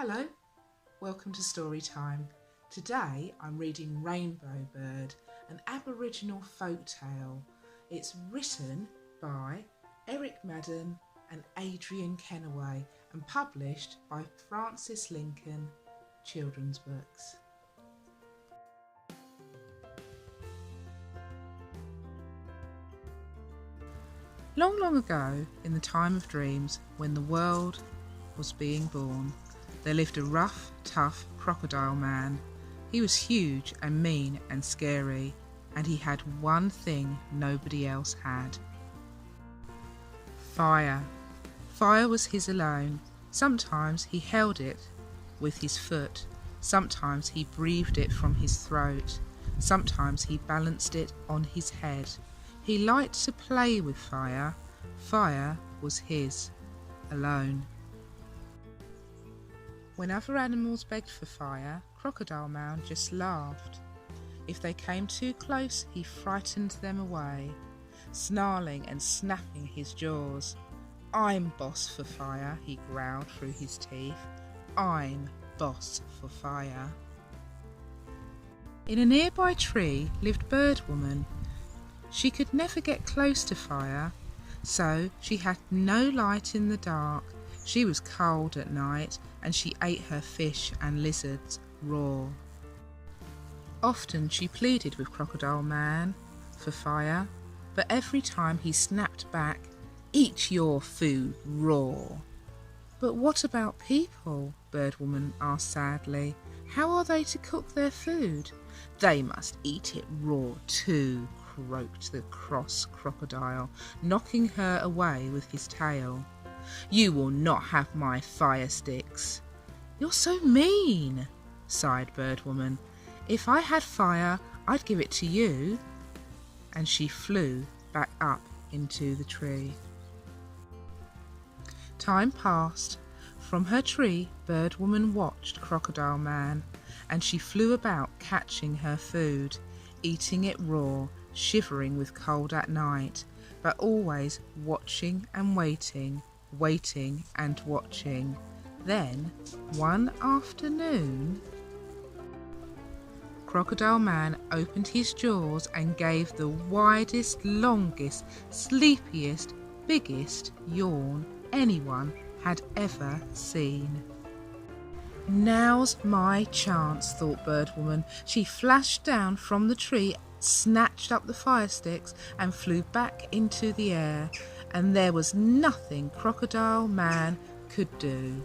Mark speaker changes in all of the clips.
Speaker 1: Hello, welcome to Storytime. Today I'm reading Rainbow Bird, an Aboriginal folk tale. It's written by Eric Maddern and Adrienne Kennaway and published by Francis Lincoln Children's Books. Long, long ago, in the time of dreams, when the world was being born, there lived a rough, tough crocodile man. He was huge and mean and scary, and he had one thing nobody else had. Fire. Fire was his alone. Sometimes he held it with his foot. Sometimes he breathed it from his throat. Sometimes he balanced it on his head. He liked to play with fire. Fire was his alone. When other animals begged for fire, Crocodile Man just laughed. If they came too close, he frightened them away, snarling and snapping his jaws. "I'm boss for fire," he growled through his teeth. "I'm boss for fire." In a nearby tree lived Bird Woman. She could never get close to fire, so she had no light in the dark. She was cold at night, and she ate her fish and lizards raw. Often she pleaded with Crocodile Man for fire, but every time he snapped back, "Eat your food raw." "But what about people?" Bird Woman asked sadly. "How are they to cook their food?" "They must eat it raw too," croaked the cross crocodile, knocking her away with his tail. "You will not have my fire sticks." "You're so mean," sighed Bird Woman. "If I had fire, I'd give it to you." And she flew back up into the tree. Time passed. From her tree, Bird Woman watched Crocodile Man, and she flew about catching her food, eating it raw, shivering with cold at night, but always watching and waiting and watching. Then, one afternoon, Crocodile Man opened his jaws and gave the widest, longest, sleepiest, biggest yawn anyone had ever seen. "Now's my chance," thought Bird Woman. She flashed down from the tree, snatched up the fire sticks and flew back into the air, and there was nothing Crocodile Man could do.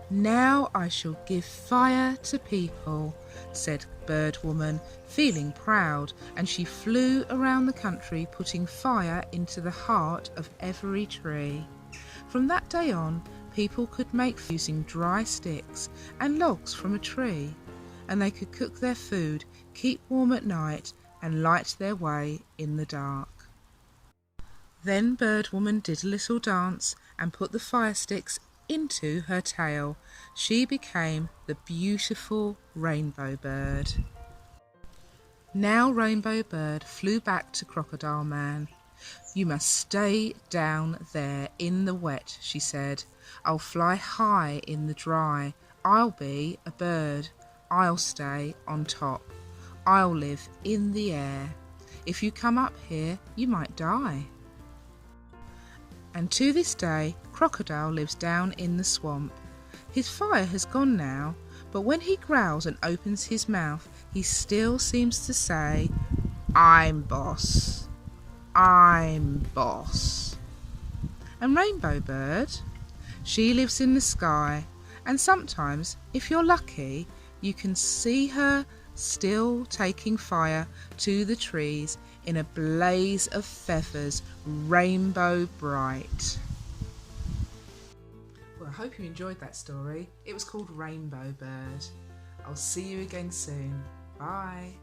Speaker 1: "Now I shall give fire to people," said Bird Woman, feeling proud, and she flew around the country putting fire into the heart of every tree. From that day on, people could make food using dry sticks and logs from a tree, and they could cook their food, keep warm at night, and light their way in the dark. Then Bird Woman did a little dance and put the fire sticks into her tail. She became the beautiful Rainbow Bird. Now Rainbow Bird flew back to Crocodile Man. "You must stay down there in the wet," she said. "I'll fly high in the dry. I'll be a bird. I'll stay on top. I'll live in the air. If you come up here, you might die." And to this day, Crocodile lives down in the swamp. His fire has gone now, but when he growls and opens his mouth, he still seems to say, "I'm boss. I'm boss." And Rainbow Bird, she lives in the sky, and sometimes, if you're lucky, you can see her still taking fire to the trees in a blaze of feathers, rainbow bright. Well, I hope you enjoyed that story. It was called Rainbow Bird. I'll see you again soon. Bye.